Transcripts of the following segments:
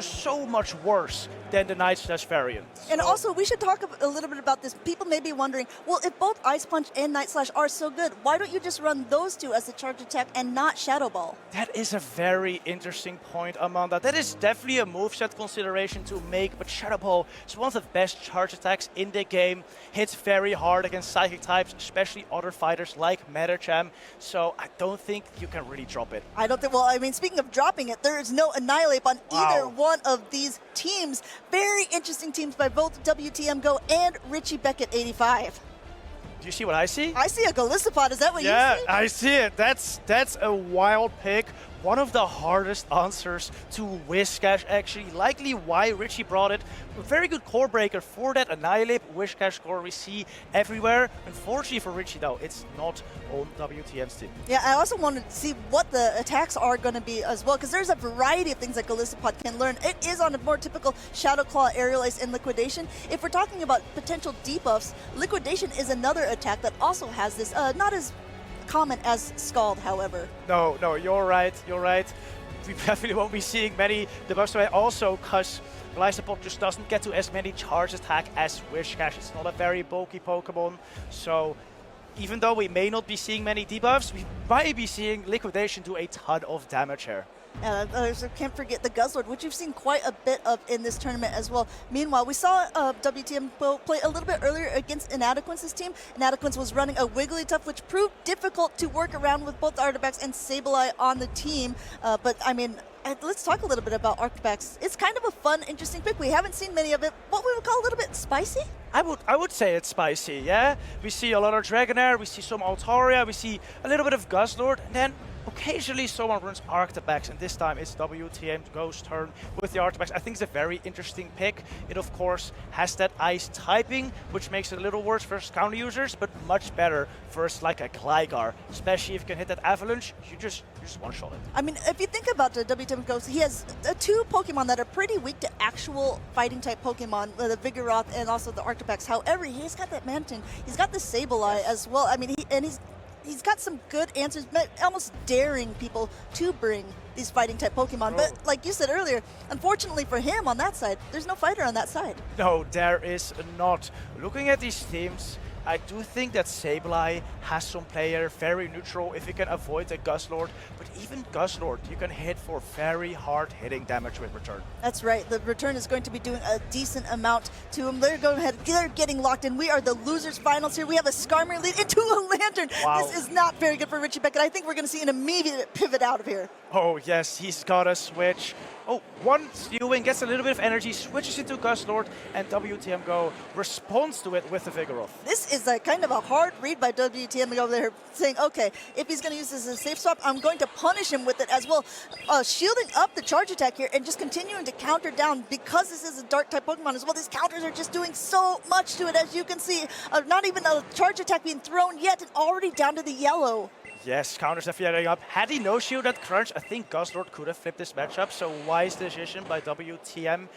just so much worse than the Night Slash variant. And also, we should talk a little bit about this. People may be wondering, well, if both Ice Punch and Night Slash are so good, why don't you just run those two as a charge attack and not Shadow Ball? That is a very interesting point, Amanda. That is definitely a moveset consideration to make, but Shadow Ball is one of the best charge attacks in the game. Hits very hard against Psychic types, especially other fighters like Metacham, so I don't think you can really drop it. I don't think, well, I mean, speaking of dropping it, there is no Annihilate on either one of these teams. Very interesting teams by both WTMGo and RichieBeckett85. Do you see what I see? I see a Galistopod. Is that what you see? Yeah, I see it. That's a wild pick. One of the hardest answers to Whiscash, actually. Likely why Richie brought it. A very good core breaker for that Annihilate Whiscash core we see everywhere. Unfortunately for Richie, though, it's not on WTM's team. Yeah, I also wanted to see what the attacks are going to be as well, because there's a variety of things that Galistopod can learn. It is on a more typical Shadow Claw, Aerial Ace, and Liquidation. If we're talking about potential debuffs, Liquidation is another attack that also has this, not as common as Scald, however. No, you're right. We definitely won't be seeing many debuffs today. Also, because Galistopod just doesn't get to as many charge attack as Whiscash. It's not a very bulky Pokemon, so even though we may not be seeing many debuffs, we might be seeing Liquidation do a ton of damage here. And I can't forget the Guzzlord, which you've seen quite a bit of in this tournament as well. Meanwhile, we saw WTMGo play a little bit earlier against Inadequance's team. Inadequance was running a Wigglytuff, which proved difficult to work around with both Artifax and Sableye on the team. But, I mean, let's talk a little bit about Artifax. It's kind of a fun, interesting pick. We haven't seen many of it. What we would call a little bit spicy? I would say it's spicy, yeah? We see a lot of Dragonair, we see some Altaria, we see a little bit of Guzzlord, and then occasionally someone runs Arctibax, and this time it's WTMGo's turn with the Arctibax. I think it's a very interesting pick. It, of course, has that ice typing, which makes it a little worse versus counter users, but much better versus like a Gligar. Especially if you can hit that Avalanche, you just one-shot it. I mean, if you think about the WTMGo, he has two Pokemon that are pretty weak to actual fighting-type Pokemon, the Vigoroth and also the Arctibax. However, he's got that Manton. He's got the Sableye as well. I mean, he's got some good answers, almost daring people to bring these fighting-type Pokemon. But like you said earlier, unfortunately for him on that side, there's no fighter on that side. No, there is not. Looking at these teams, I do think that Sableye has some player, very neutral if you can avoid the Guzzlord. But even Guzzlord, you can hit for very hard hitting damage with Return. That's right. The Return is going to be doing a decent amount to him. They're going ahead. They're getting locked in. We are the losers finals here. We have a Skarmory lead into a Lantern. Wow. This is not very good for Richie Beckett. I think we're going to see an immediate pivot out of here. Oh, yes, he's got a switch. Oh, one Stewing gets a little bit of energy, switches into Guzzlord, and WTMGo responds to it with the Vigoroth. This is a kind of a hard read by WTMGo there, saying, okay, if he's going to use this as a safe swap, I'm going to punish him with it as well. Shielding up the charge attack here and just continuing to counter down because this is a dark-type Pokemon as well. These counters are just doing so much to it, as you can see. Not even a charge attack being thrown yet, and already down to the yellow. Yes, counters are flying up. Had he no shield at Crunch, I think Guzzlord could have flipped this matchup, so wise decision by WTM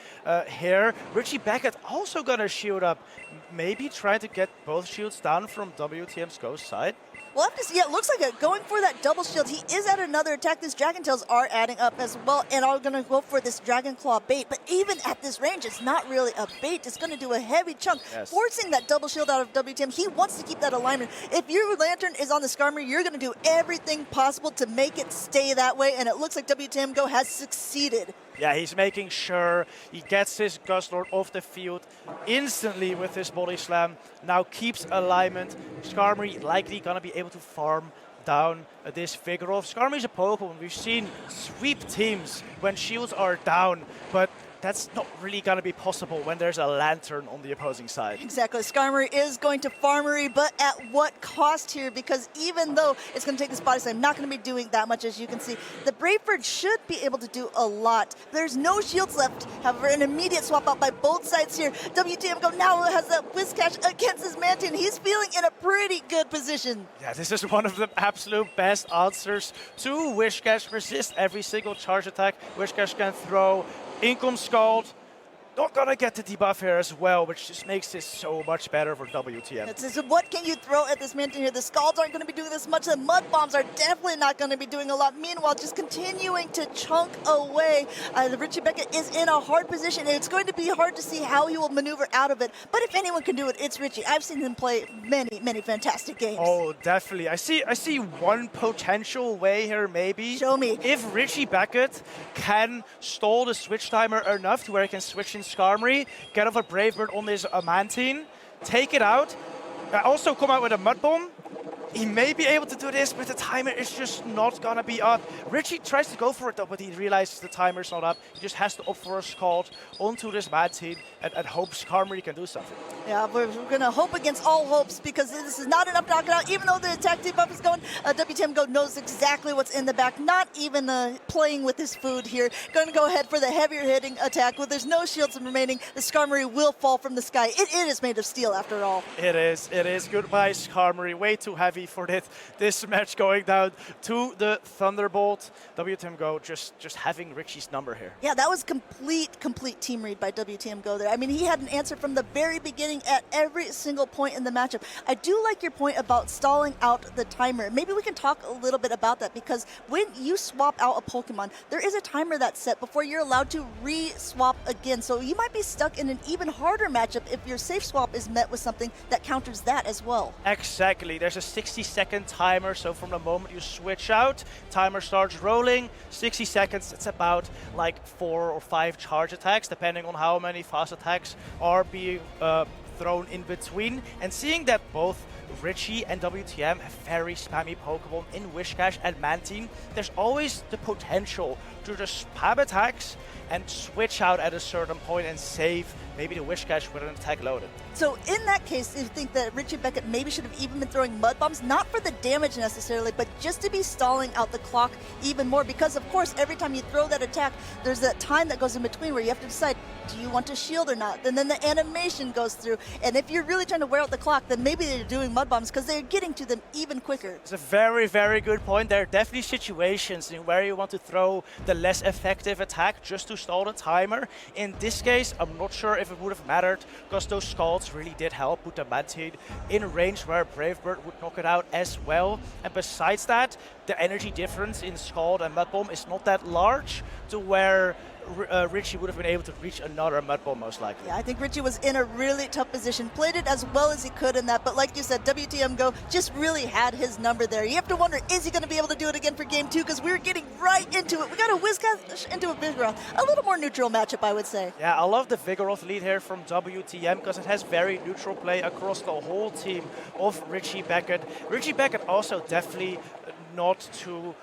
here. Richie Beckett also gonna shield up. Maybe try to get both shields down from WTMGo's side. We'll have to see. Yeah, it looks like it. Going for that double shield. He is at another attack. These Dragon Tails are adding up as well, and are going to go for this Dragon Claw bait. But even at this range, it's not really a bait. It's going to do a heavy chunk, forcing that double shield out of WTM. He wants to keep that alignment. If your Lantern is on the Skarmory, you're going to do everything possible to make it stay that way, and it looks like WTMGo has succeeded. Yeah, he's making sure he gets his Guzzlord off the field instantly with his Body Slam. Now keeps alignment. Skarmory likely gonna be able to farm down this Vigoroth. Skarmory's a Pokemon we've seen sweep teams when shields are down, but that's not really going to be possible when there's a Lantern on the opposing side. Exactly. Skarmory is going to Farmery, but at what cost here? Because even though it's going to take this Body Slam, not going to be doing that much, as you can see. The Bravebird should be able to do a lot. There's no shields left. However, an immediate swap out by both sides here. WTMGo now has that Whiscash against his Manton. He's feeling in a pretty good position. Yeah, this is one of the absolute best answers to Whiscash. Resist every single charge attack Whiscash can throw. Income Scald. not gonna get the debuff here as well, which just makes this so much better for WTM. So what can you throw at this Manton here? The Scalds aren't going to be doing this much. The Mud Bombs are definitely not going to be doing a lot. Meanwhile, just continuing to chunk away. Richie Beckett is in a hard position. It's going to be hard to see how he will maneuver out of it. But if anyone can do it, it's Richie. I've seen him play many, many fantastic games. Oh, definitely. I see one potential way here, maybe. Show me. If Richie Beckett can stall the switch timer enough to where he can switch in Skarmory, get off a Brave Bird on this Mantine, take it out, also come out with a Mud Bomb. He may be able to do this, but the timer is just not gonna be up. Richie tries to go for it though, but he realizes the timer's not up. He just has to opt for a Scald onto this Mantine and hope Skarmory can do something. Yeah, we're gonna hope against all hopes because this is not enough to knock it out. Even though the attack debuff is going, WTMGo knows exactly what's in the back. Not even playing with his food here. Going to go ahead for the heavier hitting attack. Well, there's no shields remaining. The Skarmory will fall from the sky. It is made of steel after all. It is. Goodbye, Skarmory. Way too heavy for this match, going down to the Thunderbolt. WTMGo just having Richie's number here. Yeah, that was complete team read by WTMGo there. I mean, he had an answer from the very beginning at every single point in the matchup. I do like your point about stalling out the timer. Maybe we can talk a little bit about that because when you swap out a Pokemon, there is a timer that's set before you're allowed to re-swap again. So you might be stuck in an even harder matchup if your safe swap is met with something that counters that as well. Exactly. There's a 60-second timer, so from the moment you switch out, timer starts rolling. 60 seconds, it's about like 4 or 5 charge attacks, depending on how many fast attacks are being thrown in between. And seeing that both Richie and WTM have very spammy Pokemon in Whiscash and Mantine, there's always the potential to just spam attacks and switch out at a certain point and save maybe the Whiscash with an attack loaded. So in that case, you think that Richie Beckett maybe should have even been throwing Mud Bombs, not for the damage necessarily, but just to be stalling out the clock even more. Because of course, every time you throw that attack, there's that time that goes in between where you have to decide, do you want to shield or not? And then the animation goes through. And if you're really trying to wear out the clock, then maybe they're doing Mud Bombs because they're getting to them even quicker. It's a very, very good point. There are definitely situations in where you want to throw the less effective attack just to stall the timer. In this case, I'm not sure if it would have mattered because those Scalds really did help put the Mantine in range where Brave Bird would knock it out as well. And besides that, the energy difference in Scald and Mud Bomb is not that large to where Richie would have been able to reach another Mud Bomb most likely. Yeah, I think Richie was in a really tough position, played it as well as he could in that, but like you said, WTMGo just really had his number there. You have to wonder, is he going to be able to do it again for game 2? Because we were getting right into it. We got a Whiscash into a Vigoroth. A little more neutral matchup, I would say. Yeah, I love the Vigoroth lead here from WTM because it has very neutral play across the whole team of Richie Beckett. Richie Beckett also definitely not too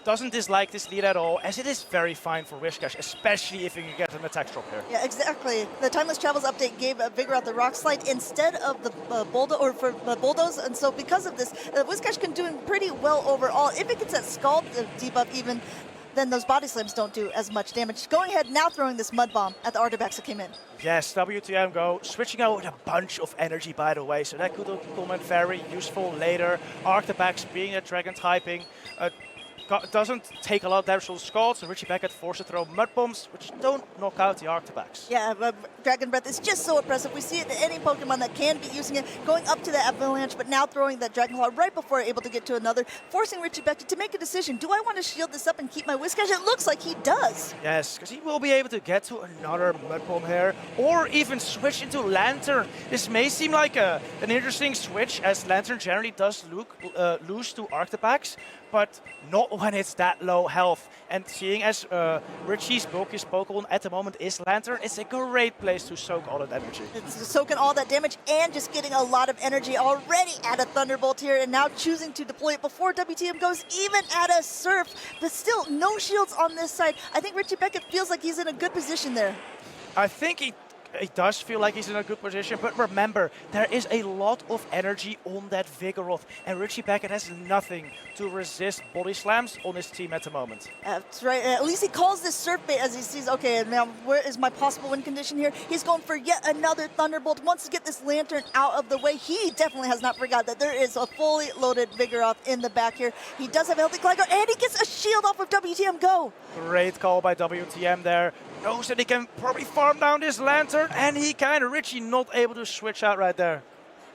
doesn't dislike this lead at all, as it is very fine for Whiscash, especially if you can get an attack drop here. Yeah, exactly. The Timeless Travels update gave Vigoroth the Rock Slide instead of the Bulldoze, and so because of this, Whiscash can do pretty well overall. If it gets that Scald debuff even, then those Body Slams don't do as much damage. Going ahead now throwing this Mud Bomb at the Artifacts that came in. Yes, WTMGo switching out with a bunch of energy, by the way, so that could come in very useful later. Artifacts being a Dragon typing, doesn't take a lot of damage from Scalds, and Richie Beckett forced to throw Mud Bombs, which don't knock out the Artifacts. Yeah, Dragon Breath is just so impressive. We see it in any Pokemon that can be using it, going up to the Avalanche, but now throwing that Dragon Claw right before able to get to another, forcing Richie Beckett to make a decision. Do I want to shield this up and keep my Whiscash? It looks like he does. Yes, because he will be able to get to another Mud Bomb here, or even switch into Lantern. This may seem like an interesting switch, as Lantern generally does lose to Artifacts, but not when it's that low health. And seeing as Richie's bulkiest Pokemon at the moment is Lantern, it's a great place to soak all that energy. It's soaking all that damage and just getting a lot of energy already at a Thunderbolt here, and now choosing to deploy it before WTM goes even at a Surf. But still, no shields on this side. I think Richie Beckett feels like he's in a good position there. I think he does feel like he's in a good position, but remember, there is a lot of energy on that Vigoroth, and Richie Beckett has nothing to resist Body Slams on his team at the moment. That's right. At least he calls this Surf Bait as he sees, okay, now where is my possible win condition here? He's going for yet another Thunderbolt. Wants to get this Lantern out of the way. He definitely has not forgot that there is a fully loaded Vigoroth in the back here. He does have a healthy Gligar, and he gets a shield off of WTMGo. Great call by WTM there. knows that he can probably farm down this Lantern, and he can. Richie not able to switch out right there.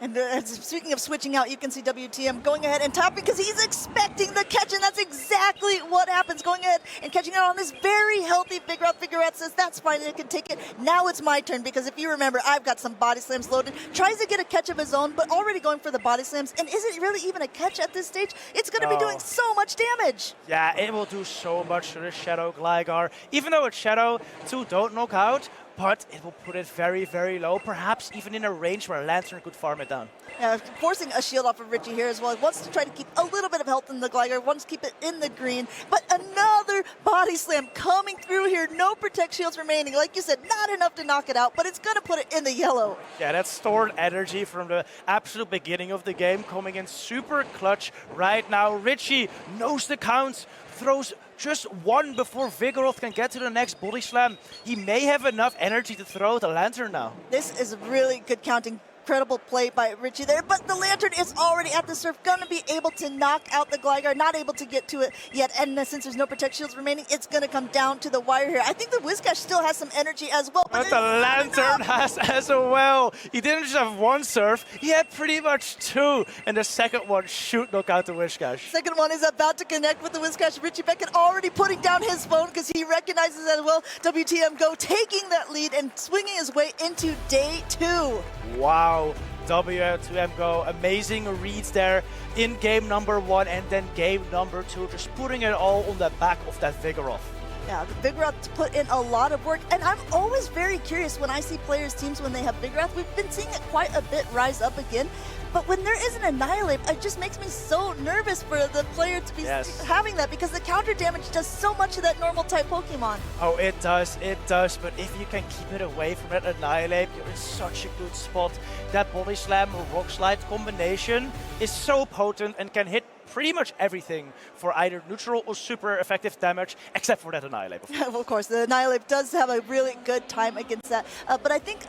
And speaking of switching out, you can see WTM going ahead and top because he's expecting the catch, and that's exactly what happens. Going ahead and catching out on this very healthy Vigoroth. Vigoroth says, that's fine, I can take it. Now it's my turn, because if you remember, I've got some body slams loaded. Tries to get a catch of his own, but already going for the body slams, and isn't really even a catch at this stage. It's going to be doing so much damage. Yeah, it will do so much to the Shadow Gligar. Even though it's Shadow, 2 don't knock out, but it will put it very, very low, perhaps even in a range where a Lantern could farm it down. Yeah, forcing a shield off of Richie here as well. He wants to try to keep a little bit of health in the Gligar, wants to keep it in the green, but another body slam coming through here. No protect shields remaining. Like you said, not enough to knock it out, but it's going to put it in the yellow. Yeah, that's stored energy from the absolute beginning of the game coming in super clutch right now. Richie knows the counts, throws just one before Vigoroth can get to the next body slam. He may have enough energy to throw the Lantern now. This is really good counting. Incredible play by Richie there, but the Lantern is already at the surf, gonna be able to knock out the Gligar, not able to get to it yet, and since there's no protect shields remaining, it's gonna come down to the wire here. I think the Whiscash still has some energy as well. But the Lantern has as well. He didn't just have one surf, he had pretty much 2, and the second one should knock out the Whiscash. Second one is about to connect with the Whiscash. Richie Beckett already putting down his phone because he recognizes as well WTMGo taking that lead and swinging his way into day 2. Wow, WTMGo, amazing reads there in game number 1 and then game number 2, just putting it all on the back of that Vigoroth. Yeah, the Vigoroth put in a lot of work, and I'm always very curious when I see players' teams when they have Vigoroth. We've been seeing it quite a bit rise up again, but when there isn't Annihilate, it just makes me so nervous for the player to be having that, because the counter damage does so much to that normal type Pokemon. Oh, it does, but if you can keep it away from that Annihilate, you're in such a good spot. That Body Slam or Rock Slide combination is so potent and can hit pretty much everything for either neutral or super effective damage, except for that Annihilate. Of course, the Annihilate does have a really good time against that, but I think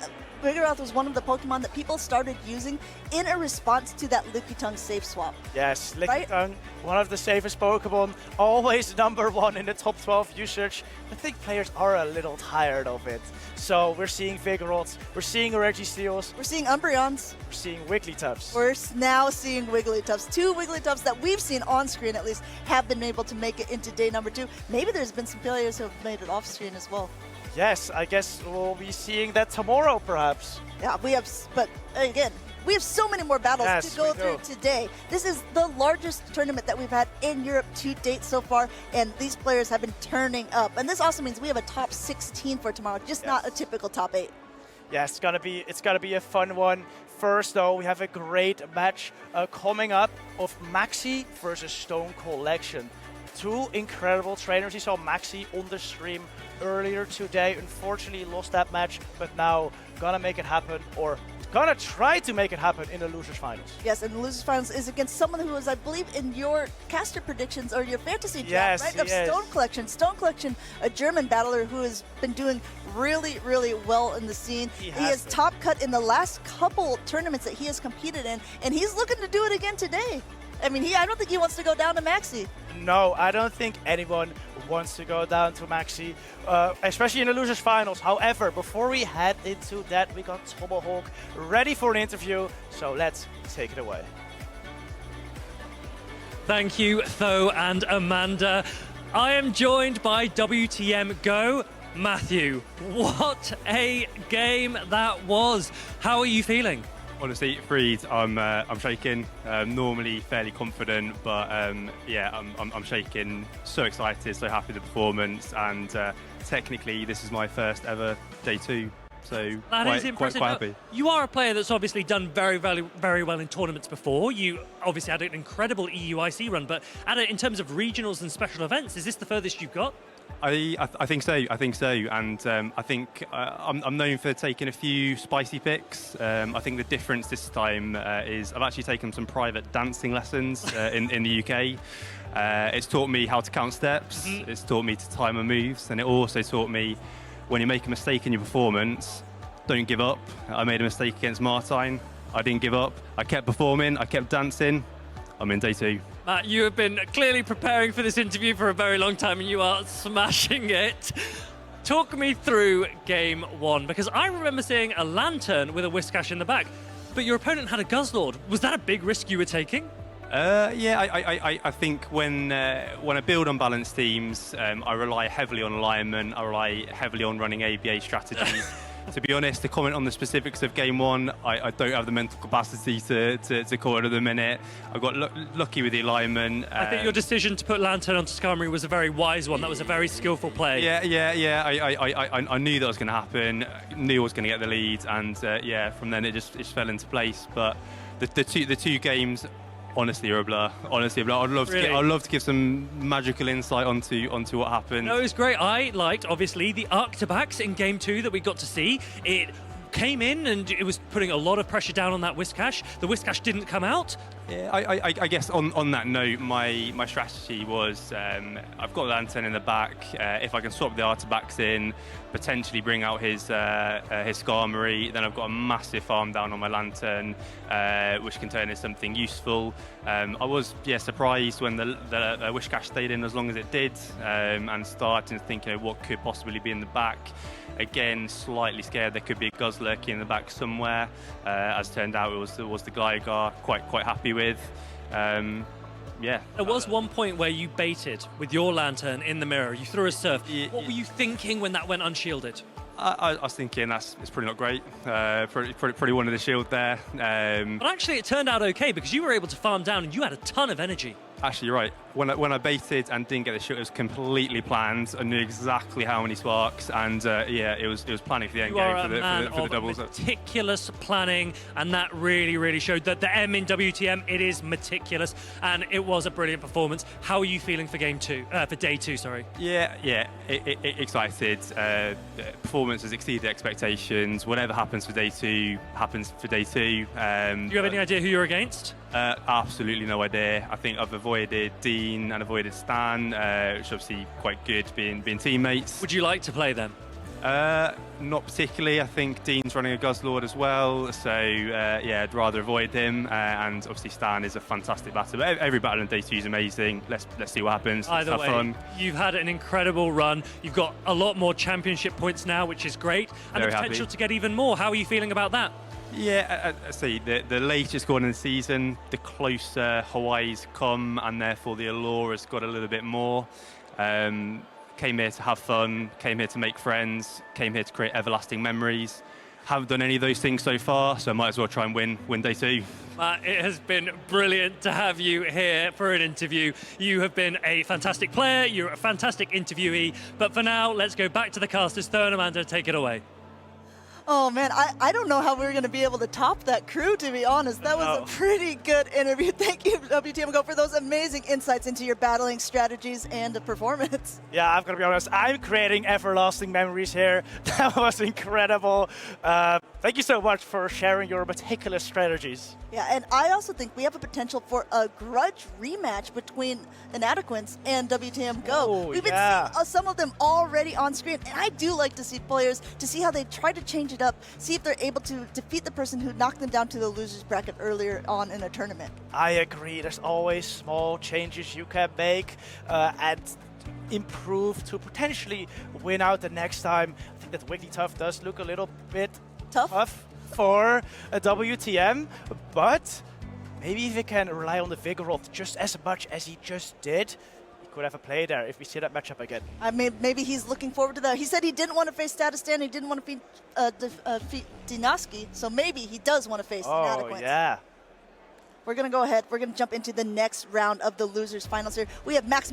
Vigoroth was one of the Pokemon that people started using in a response to that Lickitung safe swap. Yes, Lickitung, one of the safest Pokemon, always #1 in the top 12 usage. I think players are a little tired of it. So we're seeing Vigoroths, we're seeing Registeels, we're seeing Umbreons, we're seeing Wigglytuffs. We're now seeing Wigglytuffs. 2 Wigglytuffs that we've seen on screen at least have been able to make it into day number 2. Maybe there's been some players who have made it off screen as well. Yes, I guess we'll be seeing that tomorrow, perhaps. Yeah, we have, but again, we have so many more battles to go through today. This is the largest tournament that we've had in Europe to date so far, and these players have been turning up. And this also means we have a top 16 for tomorrow, just not a typical top 8. Yeah, it's gonna be a fun one. First, though, we have a great match coming up of Maxi versus Stone Collection. 2 incredible trainers. You saw Maxi on the stream earlier today. Unfortunately, lost that match, but now gonna make it happen, or gonna try to make it happen in the losers finals. Yes, and the losers finals is against someone who was, I believe, in your caster predictions or your fantasy draft, right? Of Stone Collection. Stone Collection, a German battler who has been doing really, really well in the scene. He has top cut in the last couple tournaments that he has competed in, and he's looking to do it again today. I mean, I don't think he wants to go down to Maxi. No, I don't think anyone wants to go down to Maxi, especially in the losers finals. However, before we head into that, we got Tomahawk ready for an interview, so let's take it away. Thank you, Tho and Amanda. I am joined by WTMGo. Matthew, what a game that was. How are you feeling? Honestly, Freed, I'm shaking. Normally fairly confident, but yeah, I'm shaking. So excited, so happy with the performance, and technically this is my first ever day 2. So that is impressive. Quite happy. You are a player that's obviously done very well in tournaments before. You obviously had an incredible EUIC run, but in terms of regionals and special events, is this the furthest you've got? I think so. I think so, and I think I'm known for taking a few spicy picks. I think the difference this time is I've actually taken some private dancing lessons in the UK. It's taught me how to count steps. It's taught me to time my moves, and it also taught me when you make a mistake in your performance, don't give up. I made a mistake against Martine. I didn't give up. I kept performing. I kept dancing. I'm in day 2. Matt, you have been clearly preparing for this interview for a very long time, and you are smashing it. talk me through game one, because I remember seeing a Lantern with a Whiscash in the back, but your opponent had a Guzzlord. Was that a big risk you were taking? Yeah, I think when I build on balanced teams, I rely heavily on alignment. I rely heavily on running ABA strategies. To be honest, to comment on the specifics of game one, I don't have the mental capacity to call it at the minute. I got lucky with the alignment. I think your decision to put Lantern onto Skarmory was a very wise one. That was a very skillful play. Yeah. I knew that was going to happen. Knew I was going to get the lead, and yeah, from then it just fell into place. But the two games, honestly, are a blur. Honestly, a blur. I'd love to give some magical insight onto what happened. No, it was great. I liked, obviously, the Arctabacks in game two that we got to see. It came in and it was putting a lot of pressure down on that Whiscash. The Whiscash didn't come out. Yeah, I guess on that note, my strategy was I've got Lantern in the back. If I can swap the Arctabacks in, potentially bring out his Skarmory, then I've got a massive farm down on my Lantern, which can turn into something useful. I was surprised when the Whiscash stayed in as long as it did, and starting to think, what could possibly be in the back. Again, slightly scared there could be a Guzz lurking in the back somewhere. As turned out, it was the Gligar. Quite happy with. Yeah. There was one point where you baited with your Lantern in the mirror. You threw a Surf. What were you thinking when that went unshielded? I was thinking it's probably not great. Probably wanted the shield there. But actually, it turned out okay because you were able to farm down and you had a ton of energy. Actually, you're right. When I baited and didn't get the shield, it was completely planned. I knew exactly how many sparks, and yeah, it was planning for the end game for the doubles. Meticulous planning, and that really showed that the M in WTM, it is meticulous, and it was a brilliant performance. How are you feeling for game two? For day two, sorry. Yeah, excited. Performance has exceeded expectations. Whatever happens for day two happens for day two. Do you have any idea who you're against? Absolutely no idea. I think I've avoided Dean and avoided Stan, which is obviously quite good being teammates. Would you like to play them? Not particularly. I think Dean's running a Guzzlord as well, so yeah, I'd rather avoid him. And obviously Stan is a fantastic batter. But every battle in day two is amazing. Let's see what happens. Either way, fun. You've had an incredible run. You've got a lot more championship points now, which is great, and Very the potential happy to get even more. How are you feeling about that? Yeah, I see. The later it's gone in the season, the closer Hawaii's come, and therefore the allure has got a little bit more. Came here to have fun, came here to make friends, came here to create everlasting memories. Haven't done any of those things so far, so I might as well try and win day two. It has been brilliant to have you here for an interview. You have been a fantastic player, you're a fantastic interviewee, but for now, let's go back to the casters. Tho and Amanda, take it away. Oh man, I don't know how we're going to be able to top that crew, to be honest. That was a pretty good interview. Thank you, WTMGo, for those amazing insights into your battling strategies and performance. Yeah, I'm going to be honest. I'm creating everlasting memories here. That was incredible. Thank you so much for sharing your meticulous strategies. Yeah, and I also think we have a potential for a grudge rematch between Inadequents and WTMGo. Oh, We've been seeing some of them already on screen, and I do like to see players, to see how they try to change it up, see if they're able to defeat the person who knocked them down to the loser's bracket earlier on in a tournament. I agree. There's always small changes you can make and improve to potentially win out the next time. I think that Wigglytuff does look a little bit tough for a WTM, but maybe if he can rely on the Vigoroth just as much as he just did, he could have a play there if we see that matchup again. Maybe he's looking forward to that. He said he didn't want to face Statistan, he didn't want to defeat Dinaski, so maybe he does want to face Inadequents. Yeah. We're going to go ahead. We're going to jump into the next round of the losers finals here. We have Max